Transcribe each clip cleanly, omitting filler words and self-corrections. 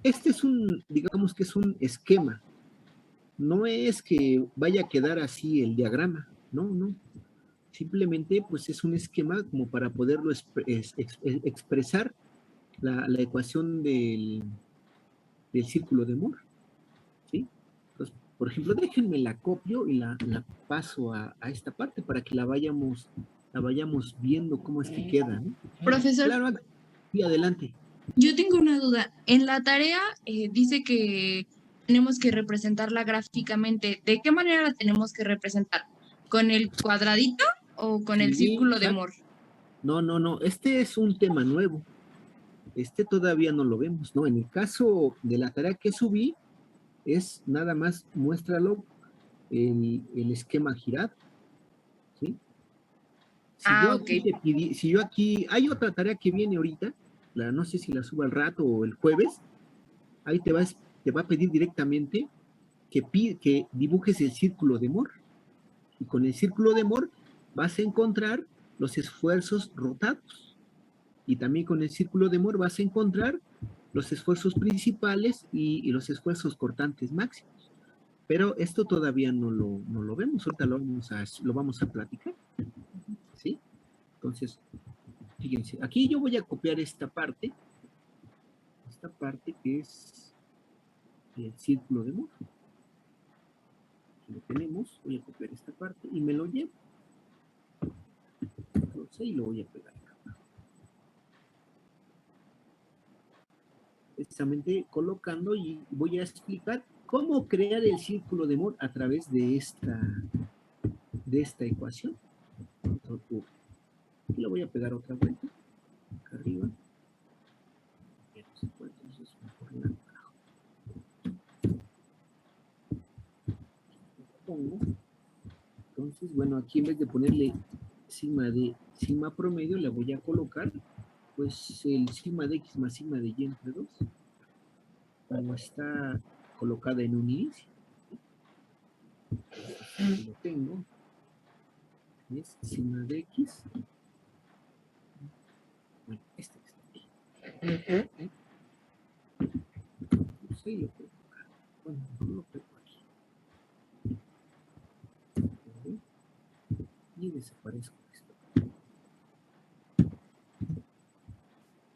Este es digamos que es un esquema. No es que vaya a quedar así el diagrama, no. Simplemente, pues es un esquema como para poderlo expresar la ecuación del círculo de Moore, ¿sí? Entonces, por ejemplo, déjenme la copio y la paso a esta parte para que la vayamos viendo cómo es que queda, ¿no? Profesor. Claro, y adelante. Yo tengo una duda. En la tarea dice que tenemos que representarla gráficamente. ¿De qué manera la tenemos que representar? ¿Con el cuadradito o con el Sí, círculo de exacto. Moore? No, este es un tema nuevo. Este todavía no lo vemos, ¿no? En el caso de la tarea que subí, es nada más muéstralo el esquema girado, ¿sí? Ok. Si yo aquí, hay otra tarea que viene ahorita, no sé si la subo al rato o el jueves, ahí te va a pedir directamente que dibujes el círculo de Moore. Y con el círculo de Moore vas a encontrar los esfuerzos rotados. Y también con el círculo de Moore vas a encontrar los esfuerzos principales y los esfuerzos cortantes máximos. Pero esto todavía no lo vemos, ahorita lo vamos a platicar, ¿sí? Entonces, fíjense, aquí yo voy a copiar esta parte que es el círculo de Moore. Aquí lo tenemos, voy a copiar esta parte y me lo llevo. Entonces, y lo voy a pegar acá. Precisamente colocando y voy a explicar cómo crear el círculo de Moore a través de esta ecuación. Aquí lo voy a pegar otra vuelta, acá arriba. Entonces, mejor la abajo. Pongo. Entonces, bueno, aquí en vez de ponerle sigma promedio, le voy a colocar pues el sigma de x más sigma de y entre 2, como está colocada en un inicio. Aquí lo tengo. Es sigma de x. Bueno, este que está aquí. No sé, lo pego acá. Bueno, no lo pego aquí. Y desaparezco esto.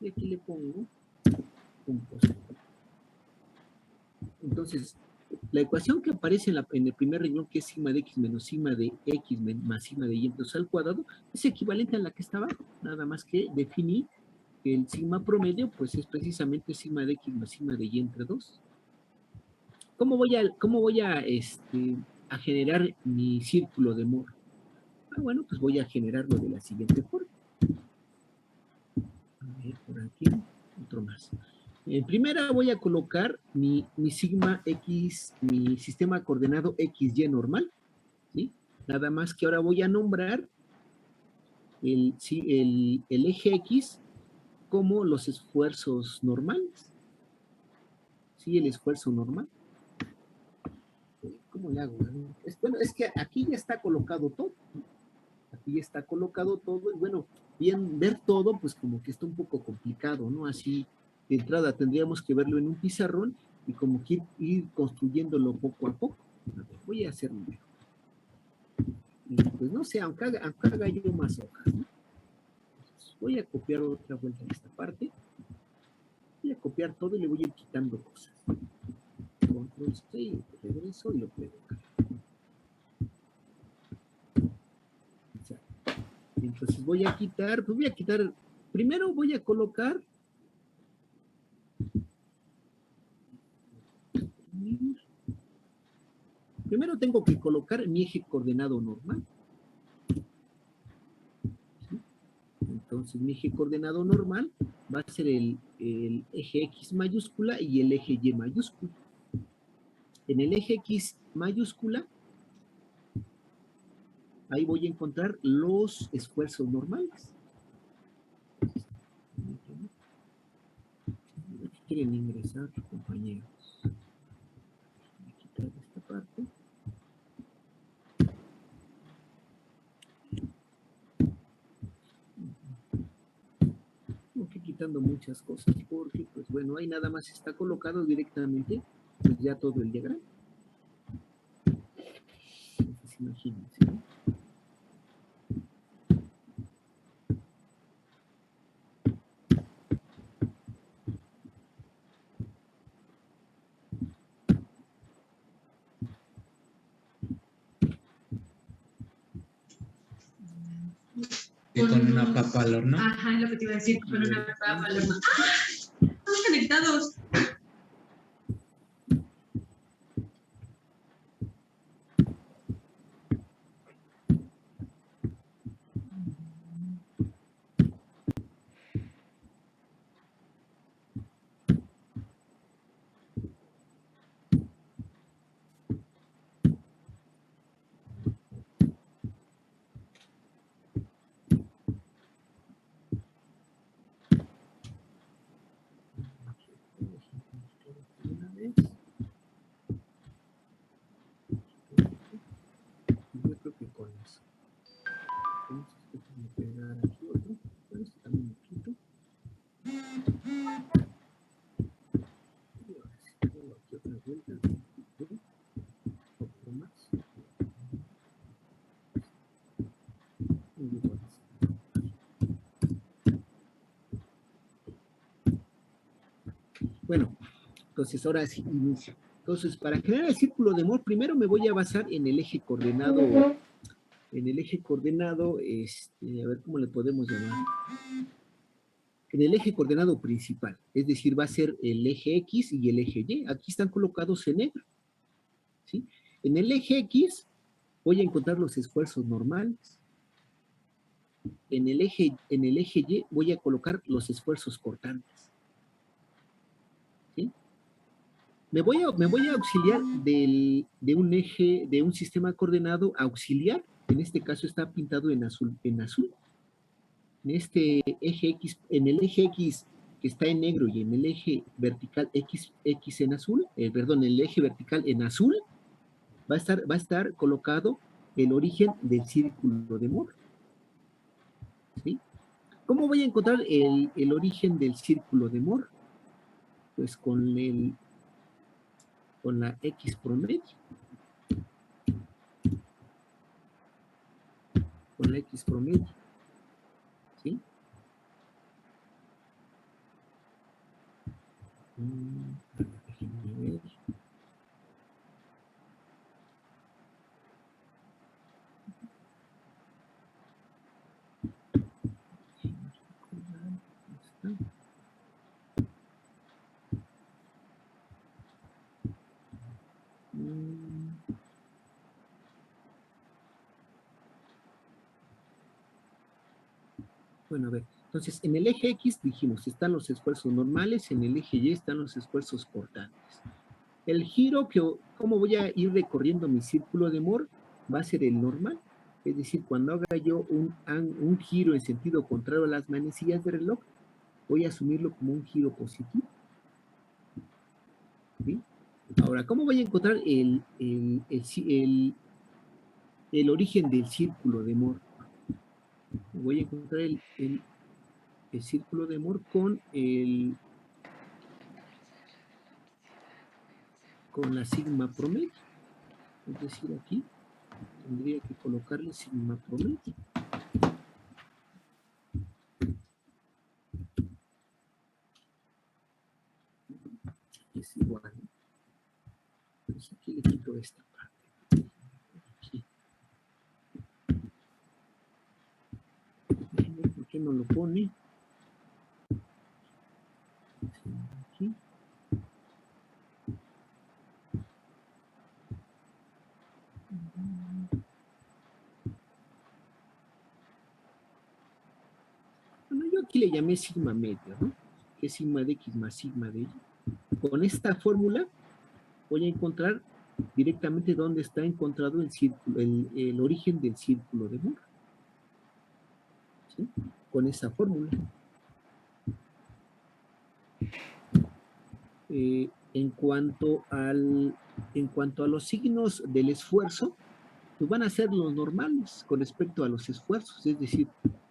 Y aquí le pongo un post. Entonces, la ecuación que aparece en el primer renglón, que es sigma de x menos sigma de x más sigma de y entre 2 al cuadrado, es equivalente a la que está abajo. Nada más que definí que el sigma promedio, pues es precisamente sigma de x más sigma de y entre 2. ¿Cómo voy a generar mi círculo de Moore? Bueno, pues voy a generarlo de la siguiente forma. A ver, por aquí, otro más. En primera voy a colocar mi sigma x, mi sistema coordenado XY normal, ¿sí? Nada más que ahora voy a nombrar el eje X como los esfuerzos normales, ¿sí? El esfuerzo normal. ¿Cómo le hago? Bueno, es que aquí ya está colocado todo, ¿no? Aquí ya está colocado todo, y bueno, bien, ver todo, pues como que está un poco complicado, ¿no? Así, de entrada tendríamos que verlo en un pizarrón y como que ir construyéndolo poco a poco. A ver, voy a hacerlo mejor. Y pues no sé, aunque haga yo más hojas, ¿no? Entonces, voy a copiar otra vuelta en esta parte. Voy a copiar todo y le voy a ir quitando cosas. Control C y regreso y lo pego acá. Entonces voy a quitar, primero voy a colocar primero tengo que colocar mi eje coordenado normal. ¿Sí? Entonces mi eje coordenado normal va a ser el eje X mayúscula y el eje Y mayúscula. En el eje X mayúscula, ahí voy a encontrar los esfuerzos normales. Quieren ingresar, compañeros. Voy a quitar esta parte. Tengo que quitar quitando muchas cosas porque, pues bueno, ahí nada más está colocado directamente, pues ya todo el diagrama. Entonces, imagínense, ¿no? Y con una papa al horno. Ajá, es lo que te iba a decir, con una papa al horno. ¡Ah! Estamos conectados. Yo creo que con eso. Entonces, déjenme pegar aquí otro. Con esto también me quito. Y ahora sí, tengo aquí otra vuelta. Otro más. Y digo así. Bueno, entonces ahora sí inicio. Entonces, para generar el círculo de Moore, primero me voy a basar en el eje coordenado, a ver cómo le podemos llamar. En el eje coordenado principal, es decir, va a ser el eje X y el eje Y. Aquí están colocados en negro, ¿sí? En el eje X voy a encontrar los esfuerzos normales. En el eje Y voy a colocar los esfuerzos cortantes. ¿Sí? Me voy a auxiliar de un sistema coordenado auxiliar. En este caso está pintado en azul. En el eje X que está en negro y en el eje vertical X en azul, perdón, el eje vertical en azul, va a estar colocado el origen del círculo de Moore. ¿Sí? ¿Cómo voy a encontrar el origen del círculo de Moore? Pues con la X promedio. Con la X promedio. ¿Sí? Déjenme ver. Bueno, a ver, entonces en el eje X dijimos, están los esfuerzos normales, en el eje Y están los esfuerzos cortantes. El giro, ¿cómo voy a ir recorriendo mi círculo de Moore? Va a ser el normal, es decir, cuando haga yo un giro en sentido contrario a las manecillas del reloj, voy a asumirlo como un giro positivo. ¿Sí? Ahora, ¿cómo voy a encontrar el origen del círculo de Moore? Voy a encontrar el círculo de Moore con la sigma promedio. Es decir, aquí tendría que colocarle sigma promedio. Es igual. Entonces aquí le quito esta parte. Aquí. ¿Por qué no lo pone? Aquí. Bueno, yo aquí le llamé sigma medio, ¿no? Que es sigma de X más sigma de Y. Con esta fórmula voy a encontrar directamente dónde está encontrado el círculo, el origen del círculo de Moore. ¿Sí? Con esa fórmula. En cuanto a los signos del esfuerzo, pues van a ser los normales con respecto a los esfuerzos. Es decir,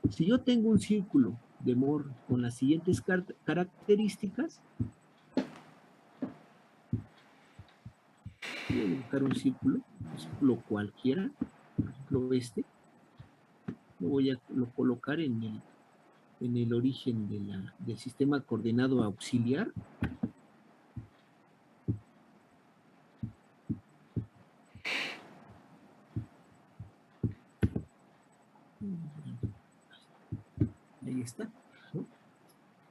si yo tengo un círculo de Moore con las siguientes características. Voy a buscar un círculo cualquiera, por ejemplo este. Lo voy a colocar en el origen del sistema coordenado auxiliar. Ahí está, ¿no?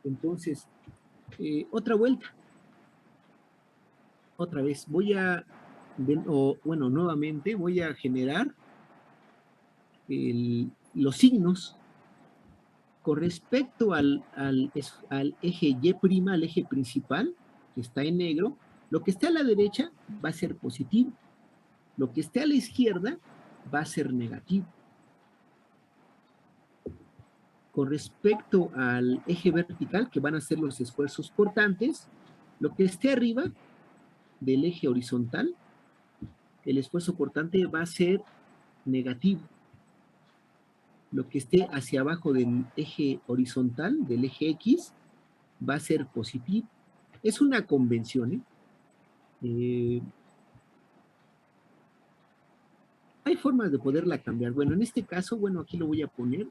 Entonces, otra vuelta. Otra vez, nuevamente voy a generar los signos con respecto al eje Y', al eje principal, que está en negro. Lo que esté a la derecha va a ser positivo. Lo que esté a la izquierda va a ser negativo. Con respecto al eje vertical, que van a ser los esfuerzos cortantes, lo que esté arriba del eje horizontal, el esfuerzo cortante va a ser negativo. Lo que esté hacia abajo del eje horizontal, del eje X, va a ser positivo. Es una convención, hay formas de poderla cambiar. Bueno, en este caso, bueno, aquí lo voy a poner,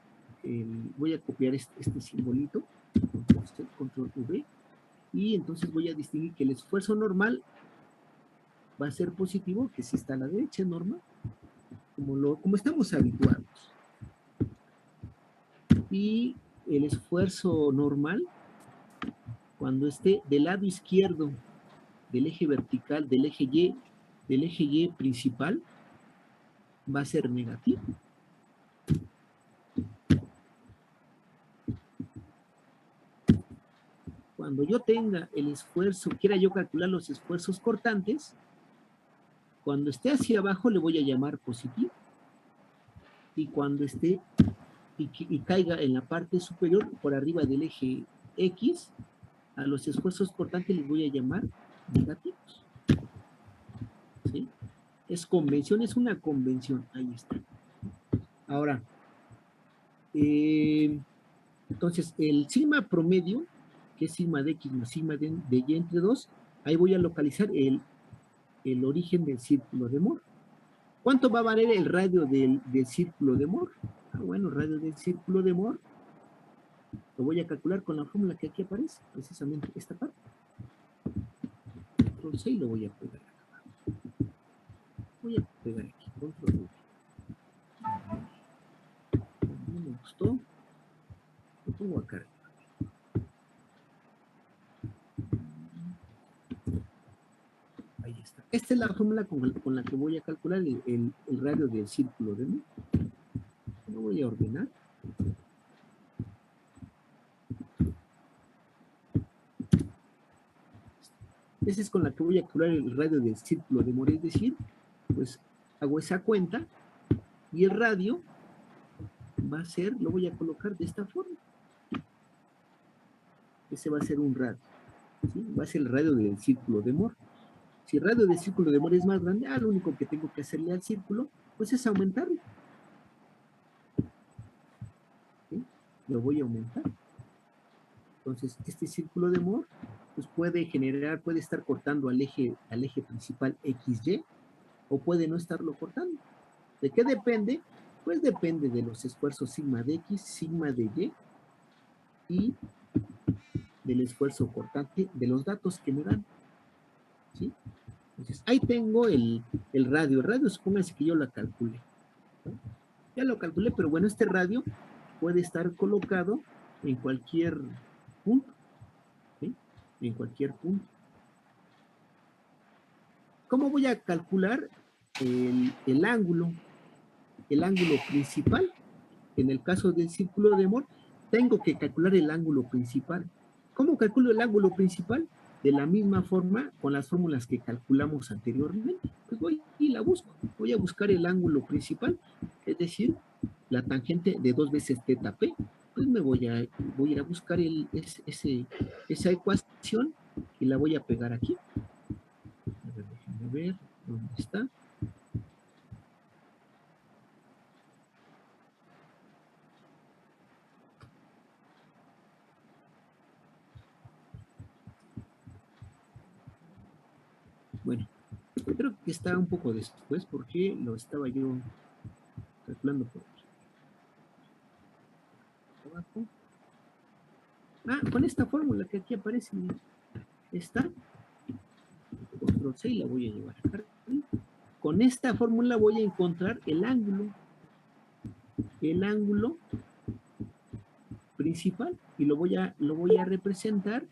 voy a copiar este simbolito, control V, y entonces voy a distinguir que el esfuerzo normal va a ser positivo, que si está a la derecha es normal, como estamos habituados. Y el esfuerzo normal, cuando esté del lado izquierdo del eje vertical, del eje Y principal, va a ser negativo. Cuando yo tenga el esfuerzo, quiera yo calcular los esfuerzos cortantes, cuando esté hacia abajo le voy a llamar positivo. Y cuando esté y caiga en la parte superior, por arriba del eje X, a los esfuerzos cortantes les voy a llamar negativos. ¿Sí? Es convención, es una convención. Ahí está. Ahora, entonces, el sigma promedio, que es sigma de X más sigma de Y entre 2, ahí voy a localizar el origen del círculo de Moore. ¿Cuánto va a valer el radio del círculo de Moore? Bueno, el radio del círculo de Moore lo voy a calcular con la fórmula que aquí aparece, precisamente esta parte. Control C y lo voy a pegar acá. Voy a pegar aquí, control V. No me gustó. Lo pongo acá. Ahí está. Esta es la fórmula con la que voy a calcular el radio del círculo de Moore. Lo voy a ordenar. Esa es con la que voy a calcular el radio del círculo de Moore, es decir, pues hago esa cuenta y el radio va a ser, lo voy a colocar de esta forma. Ese va a ser un radio, ¿sí? Va a ser el radio del círculo de Moore. Si el radio del círculo de Moore es más grande, lo único que tengo que hacerle al círculo, pues es aumentarlo. ¿Sí? Lo voy a aumentar. Entonces, este círculo de Moore, pues puede estar cortando al eje principal XY, o puede no estarlo cortando. ¿De qué depende? Pues depende de los esfuerzos sigma de X, sigma de Y del esfuerzo cortante, de los datos que me dan. ¿Sí? Entonces, ahí tengo el radio. El radio, supóngase que yo lo calculé, ¿no? Ya lo calculé, pero bueno, este radio puede estar colocado en cualquier punto, ¿sí? En cualquier punto. ¿Cómo voy a calcular el ángulo principal? En el caso del círculo de Moore, tengo que calcular el ángulo principal. ¿Cómo calculo el ángulo principal? De la misma forma, con las fórmulas que calculamos anteriormente. Pues voy y la busco. Voy a buscar el ángulo principal, es decir, la tangente de 2 veces teta p. Pues voy a ir a buscar esa ecuación y la voy a pegar aquí. A ver, déjenme ver dónde está. Bueno, creo que está un poco después porque lo estaba yo calculando por aquí. Abajo. Con esta fórmula que aquí aparece, está. Control C y la voy a llevar acá. Con esta fórmula voy a encontrar el ángulo principal y lo voy a representar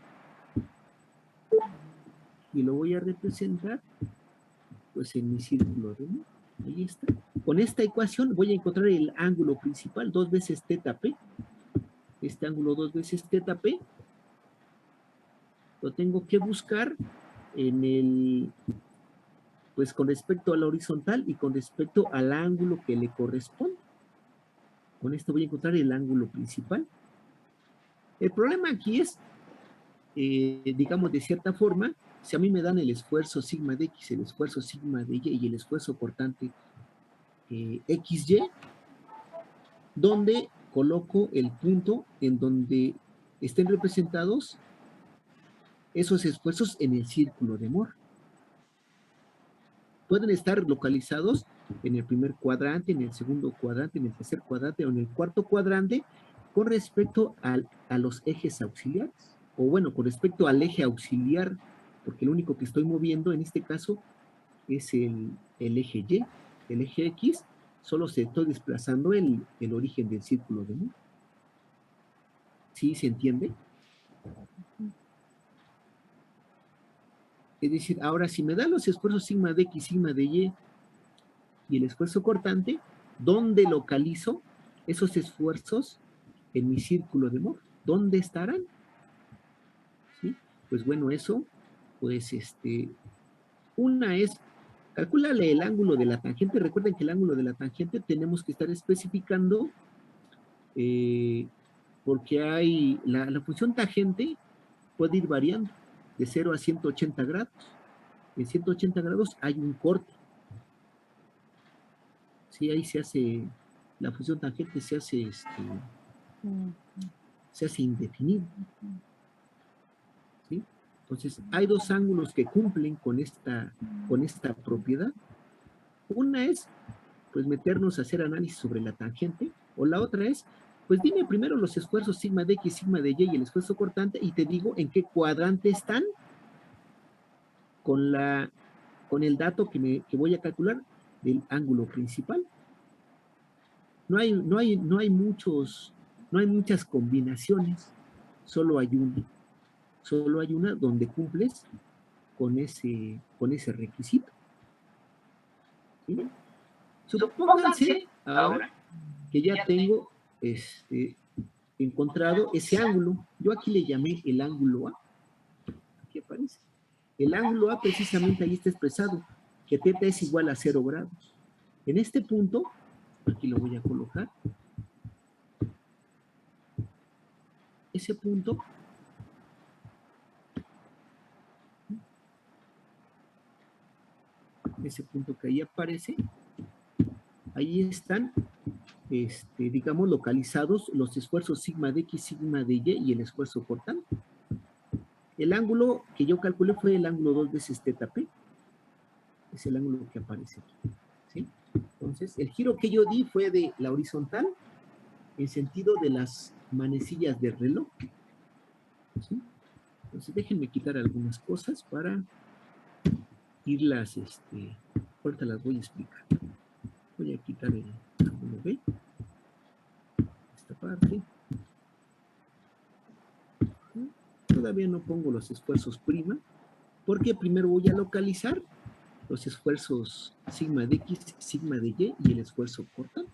pues en mi círculo de Moore. Ahí está. Con esta ecuación voy a encontrar el ángulo principal, 2 veces teta p. Este ángulo 2 veces teta p lo tengo que buscar pues con respecto a la horizontal y con respecto al ángulo que le corresponde. Con esto voy a encontrar el ángulo principal. El problema aquí es, digamos de cierta forma, si a mí me dan el esfuerzo sigma de X, el esfuerzo sigma de Y y el esfuerzo cortante XY, donde coloco el punto en donde estén representados esos esfuerzos en el círculo de Moore. Pueden estar localizados en el primer cuadrante, en el segundo cuadrante, en el tercer cuadrante o en el cuarto cuadrante con respecto a los ejes auxiliares. O bueno, con respecto al eje auxiliar, porque lo único que estoy moviendo en este caso es el eje Y. El eje X solo se estoy desplazando el origen del círculo de Moore. ¿Sí se entiende? Es decir, ahora si me dan los esfuerzos sigma de X, sigma de Y y el esfuerzo cortante, ¿dónde localizo esos esfuerzos en mi círculo de Moore? ¿Dónde estarán? ¿Sí? Pues bueno, eso, pues una es, calcúlale el ángulo de la tangente. Recuerden que el ángulo de la tangente tenemos que estar especificando porque hay, la función tangente puede ir variando de 0 a 180 grados. En 180 grados hay un corte. Sí, ahí se hace, la función tangente se hace indefinido. ¿Sí? Entonces, hay dos ángulos que cumplen con esta propiedad. Una es, pues, meternos a hacer análisis sobre la tangente, o la otra es, pues, dime primero los esfuerzos sigma de X, sigma de Y y el esfuerzo cortante, y te digo en qué cuadrante están con el dato que voy a calcular del ángulo principal. No hay muchas combinaciones, solo hay una donde cumples con ese requisito. ¿Sí? Supónganse ahora que ya tengo encontrado ese ángulo. Yo aquí le llamé el ángulo A. Aquí aparece. El ángulo A precisamente ahí está expresado, que θ es igual a 0 grados. En este punto, aquí lo voy a colocar. Ese punto que ahí aparece, ahí están, digamos, localizados los esfuerzos sigma de X, sigma de Y y el esfuerzo cortante. El ángulo que yo calculé fue el ángulo 2 veces θ p. Es el ángulo que aparece aquí. ¿Sí? Entonces, el giro que yo di fue de la horizontal en sentido de las manecillas del reloj. ¿Sí? Entonces, déjenme quitar algunas cosas para irlas, ahorita las voy a explicar. Voy a quitar el ángulo B, esta parte. Todavía no pongo los esfuerzos prima, porque primero voy a localizar los esfuerzos sigma de X, sigma de Y y el esfuerzo cortante.